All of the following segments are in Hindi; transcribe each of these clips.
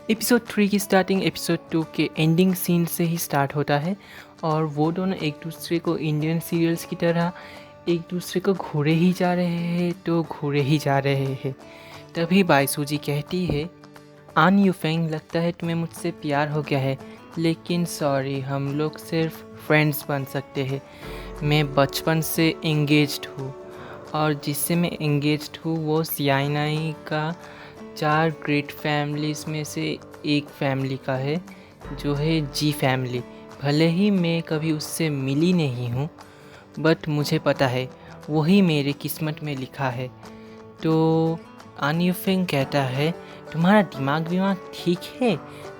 एपिसोड 3 की स्टार्टिंग एपिसोड 2 के एंडिंग सीन से ही स्टार्ट होता है और वो दोनों एक दूसरे को इंडियन सीरियल्स की तरह एक दूसरे को घूरे ही जा रहे हैं। तभी बाईसूजी कहती है, आन यूफेंग, लगता है तुम्हें मुझसे प्यार हो गया है, लेकिन सॉरी, हम लोग सिर्फ फ्रेंड्स बन सकते हैं। मैं बचपन से एंगेज्ड हूँ और जिससे मैं एंगेज्ड हूँ वो सियानाई का 4 ग्रेट फैमिलीज़ में से एक फैमिली का है, जो है जी फैमिली। भले ही मैं कभी उससे मिली नहीं हूँ, बट मुझे पता है वही मेरे किस्मत में लिखा है। तो आन यूफेंग कहता है, तुम्हारा दिमाग ठीक है?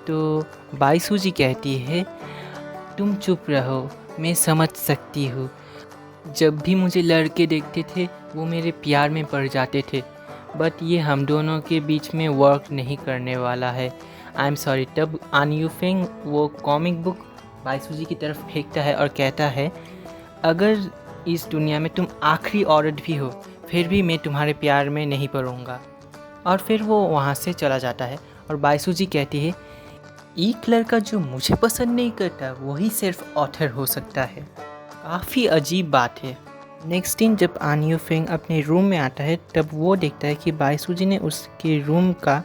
तो बाईसूजी कहती है, तुम चुप रहो, मैं समझ सकती हूँ। जब भी मुझे लड़के देखते थे वो मेरे प्यार में पड़ जाते थे, बट ये हम दोनों के बीच में वर्क नहीं करने वाला है। I am sorry. तब आन यूफेंग वो कॉमिक बुक बाईसूजी की तरफ फेंकता है और कहता है, अगर इस दुनिया में तुम आखिरी औरत भी हो, फिर भी मैं तुम्हारे प्यार में नहीं पड़ूंगा। और फिर वो वहाँ से चला जाता है और बाईसूजी कहती है, एक लड़का जो मुझे पसंद नहीं करता वही सिर्फ ऑथर हो सकता है। काफ़ी अजीब बात है। नेक्स्ट दिन जब आन यूफेंग अपने रूम में आता है, तब वो देखता है कि बाईसूजी ने उसके रूम का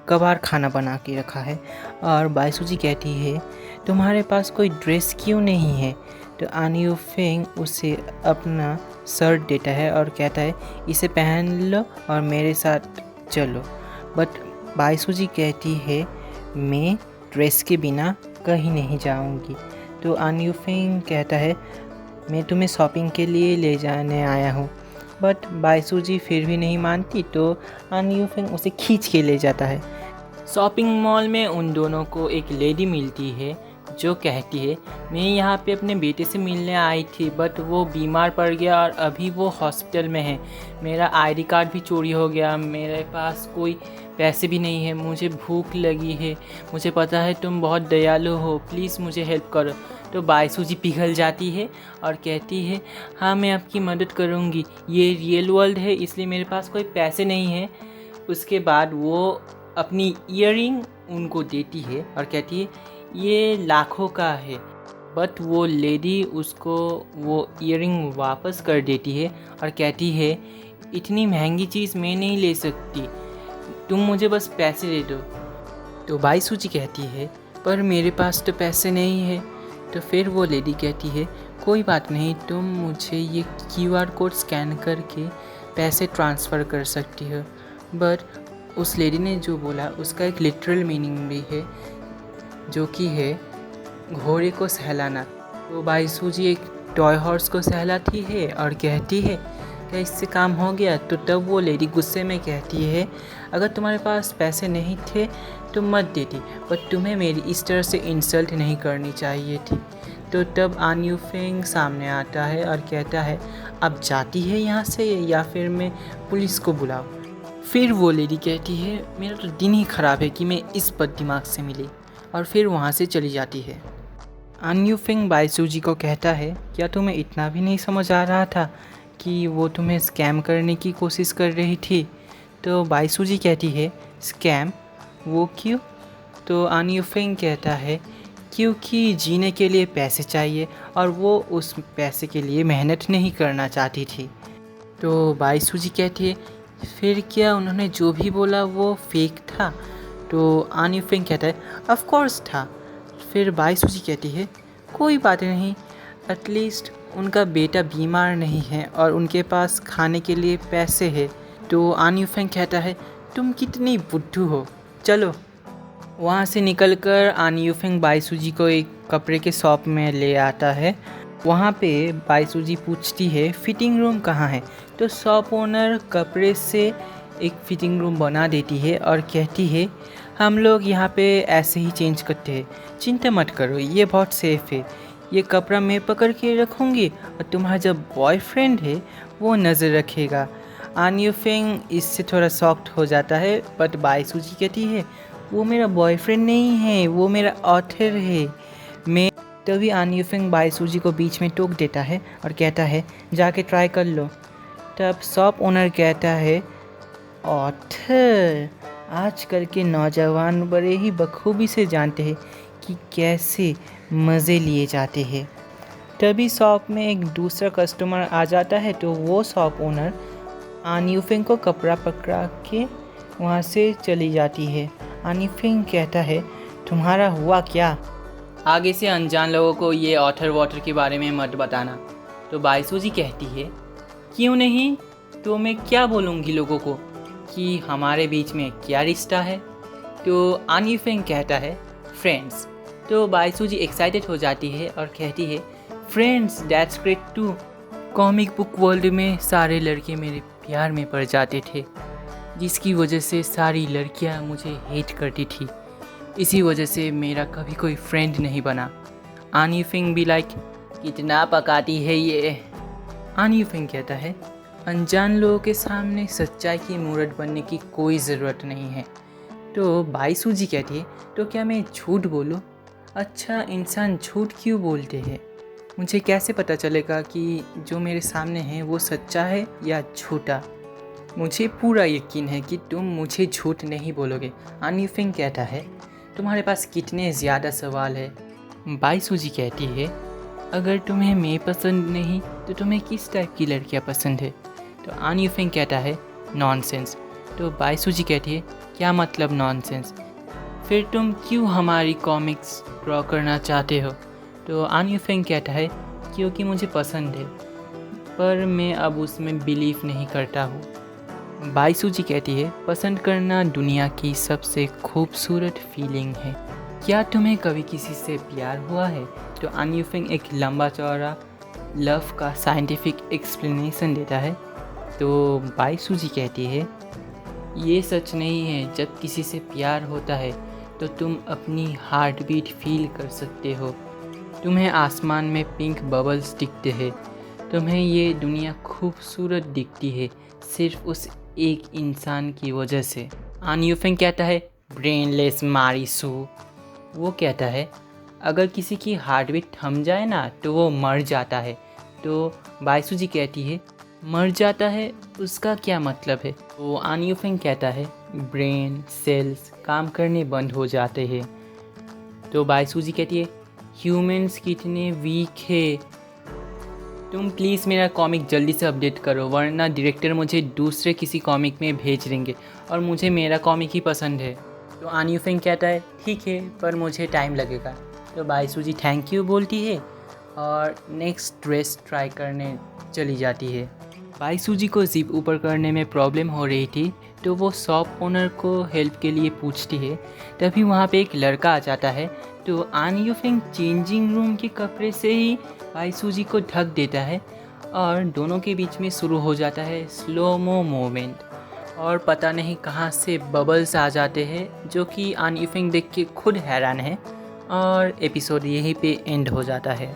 कबाड़ खाना बना के रखा है। और बाईसूजी कहती है, तुम्हारे पास कोई ड्रेस क्यों नहीं है? तो आन यूफेंग उसे अपना शर्ट देता है और कहता है, इसे पहन लो और मेरे साथ चलो। बट बाईसूजी कहती है, मैं ड्रेस के बिना कहीं नहीं जाऊंगी। तो आन यूफेंग कहता है, मैं तुम्हें शॉपिंग के लिए ले जाने आया हूँ। बट बाईसूजी फिर भी नहीं मानती, तो आन यूफेंग उसे खींच के ले जाता है। शॉपिंग मॉल में उन दोनों को एक लेडी मिलती है जो कहती है, मैं यहाँ पे अपने बेटे से मिलने आई थी, बट वो बीमार पड़ गया और अभी वो हॉस्पिटल में है। मेरा आईडी कार्ड भी चोरी हो गया, मेरे पास कोई पैसे भी नहीं है, मुझे भूख लगी है, मुझे पता है तुम बहुत दयालु हो, प्लीज़ मुझे हेल्प करो। तो बाईसूजी पिघल जाती है और कहती है, हाँ मैं आपकी मदद करूँगी, ये रियल वर्ल्ड है इसलिए मेरे पास कोई पैसे नहीं है। उसके बाद वो अपनी ईयरिंग उनको देती है और कहती है, ये लाखों का है। बट वो लेडी उसको वो ईयरिंग वापस कर देती है और कहती है, इतनी महंगी चीज़ मैं नहीं ले सकती, तुम मुझे बस पैसे दे दो। तो बाईसूजी कहती है, पर मेरे पास तो पैसे नहीं है। तो फिर वो लेडी कहती है, कोई बात नहीं, तुम मुझे ये क्यूआर कोड स्कैन करके पैसे ट्रांसफ़र कर सकती हो। बट उस लेडी ने जो बोला उसका एक लिटरल मीनिंग भी है, जो कि है घोड़े को सहलाना। तो बाईसूजी एक टॉय हॉर्स को सहलाती है और कहती है, क्या इससे काम हो गया? तो तब वो लेडी गुस्से में कहती है, अगर तुम्हारे पास पैसे नहीं थे तो मत देती, बट तुम्हें मेरी इस तरह से इंसल्ट नहीं करनी चाहिए थी। तो तब आन यूफेंग सामने आता है और कहता है, अब जाती है यहाँ से या फिर मैं पुलिस को बुलाऊँ? फिर वो लेडी कहती है, मेरा तो दिन ही ख़राब है कि मैं इस बददिमाग से मिली, और फिर वहाँ से चली जाती है। आन यूफेंग बाईसूजी को कहता है, क्या तुम्हें इतना भी नहीं समझ आ रहा था कि वो तुम्हें स्कैम करने की कोशिश कर रही थी? तो बाईसूजी कहती है, स्कैम? वो क्यों? तो आन यूफेंग कहता है, क्योंकि जीने के लिए पैसे चाहिए और वो उस पैसे के लिए मेहनत नहीं करना चाहती थी। तो बाईसूजी कहती है, फिर क्या उन्होंने जो भी बोला वो फेक था? तो आन यूफेंग कहता है, ऑफ कोर्स था। फिर बाईसूजी कहती है, कोई बात नहीं, एटलीस्ट उनका बेटा बीमार नहीं है और उनके पास खाने के लिए पैसे है। तो आन यूफेंग कहता है, तुम कितनी बुद्धू हो, चलो। वहाँ से निकलकर आन यूफेंग बाईसूजी को एक कपड़े के शॉप में ले आता है। वहाँ पे बाईसूजी पूछती है, फिटिंग रूम कहाँ है? तो शॉप ओनर कपड़े से एक फिटिंग रूम बना देती है और कहती है, हम लोग यहाँ पे ऐसे ही चेंज करते हैं, चिंता मत करो, ये बहुत सेफ़ है, ये कपड़ा मैं पकड़ के रखूँगी और तुम्हारा जो बॉयफ्रेंड है वो नज़र रखेगा। आन यूफेंग इससे थोड़ा सॉफ्ट हो जाता है, बट बाईसूजी कहती है, वो मेरा बॉयफ्रेंड नहीं है, वो मेरा ऑथर है। मैं तभी आन यूफेंग बाईसूजी को बीच में टोक देता है और कहता है, जाके ट्राई कर लो। तब शॉप ओनर कहता है, ऑथर? आजकल के नौजवान बड़े ही बखूबी से जानते हैं कि कैसे मज़े लिए जाते हैं। तभी शॉप में एक दूसरा कस्टमर आ जाता है तो वो शॉप ओनर आन यूफेंग को कपड़ा पकड़ा के वहाँ से चली जाती है। आन यूफेंग कहता है, तुम्हारा हुआ क्या? आगे से अनजान लोगों को ये ऑथर वाटर के बारे में मत बताना। तो बाईसूजी कहती है, क्यों नहीं, तो मैं क्या बोलूँगी लोगों को कि हमारे बीच में क्या रिश्ता है? तो आन यूफेंग कहता है, फ्रेंड्स। तो बाईसूजी एक्साइटेड हो जाती है और कहती है, friends that's great too. Comic book world में सारे लड़के मेरे प्यार में पड़ जाते थे, जिसकी वजह से सारी लड़कियां मुझे हेट करती थी। इसी वजह से मेरा कभी कोई फ्रेंड नहीं बना। आन यूफेंग भी लाइक, कितना पकाती है ये। आन यूफेंग कहता है, अनजान लोगों के सामने सच्चाई की मूरत बनने की कोई ज़रूरत नहीं है। तो बाईसूजी कहती है, तो क्या मैं झूठ बोलूँ? अच्छा, इंसान झूठ क्यों बोलते हैं? मुझे कैसे पता चलेगा कि जो मेरे सामने है वो सच्चा है या झूठा? मुझे पूरा यकीन है कि तुम मुझे झूठ नहीं बोलोगे। आन यूफेंग कहता है, तुम्हारे पास कितने ज़्यादा सवाल है। बाईसूजी कहती है, अगर तुम्हें मैं पसंद नहीं तो तुम्हें किस टाइप की लड़कियाँ पसंद है? तो आन यूफेंग कहता है, नॉनसेंस। तो बाईसूजी कहती है, क्या मतलब नॉनसेंस? फिर तुम क्यों हमारी कॉमिक्स ड्रॉ करना चाहते हो? तो आन यूफेंग कहता है, क्योंकि मुझे पसंद है, पर मैं अब उसमें बिलीव नहीं करता हूँ। बाईसूजी कहती है, पसंद करना दुनिया की सबसे खूबसूरत फीलिंग है। क्या तुम्हें कभी किसी से प्यार हुआ है? तो आन यूफेंग एक लंबा चौड़ा लव का साइंटिफिक एक्सप्लेनेशन देता है। तो बाईसूजी कहती है, ये सच नहीं है। जब किसी से प्यार होता है तो तुम अपनी हार्ट बीट फील कर सकते हो। तुम्हें आसमान में पिंक बबल्स दिखते हैं। तुम्हें ये दुनिया खूबसूरत दिखती है सिर्फ उस एक इंसान की वजह से। आन यूफेंग कहता है, ब्रेनलेस मारिसू। वो कहता है, अगर किसी की हार्ट बीट थम जाए ना तो वो मर जाता है। तो बाईसूजी कहती है, मर जाता है, उसका क्या मतलब है? तो आन यूफेंग कहता है, ब्रेन सेल्स काम करने बंद हो जाते हैं। तो बाईसूजी कहती है, ह्यूमंस कितने वीक है। तुम प्लीज़ मेरा कॉमिक जल्दी से अपडेट करो, वरना डायरेक्टर मुझे दूसरे किसी कॉमिक में भेज देंगे और मुझे मेरा कॉमिक ही पसंद है। तो आन यूफेंग कहता है, ठीक है, पर मुझे टाइम लगेगा। तो बाईसूजी थैंक यू बोलती है और नेक्स्ट ड्रेस ट्राई करने चली जाती है। बाईसूजी को जिप ऊपर करने में प्रॉब्लम हो रही थी तो वो शॉप ओनर को हेल्प के लिए पूछती है। तभी वहाँ पे एक लड़का आ जाता है। तो आन यूफेंग चेंजिंग रूम के कपड़े से ही बाईसूजी को ढक देता है और दोनों के बीच में शुरू हो जाता है स्लोमो मूवमेंट और पता नहीं कहाँ से बबल्स आ जाते हैं, जो कि आन यूफेंग देख के खुद हैरान है और एपिसोड यहीं पे एंड हो जाता है।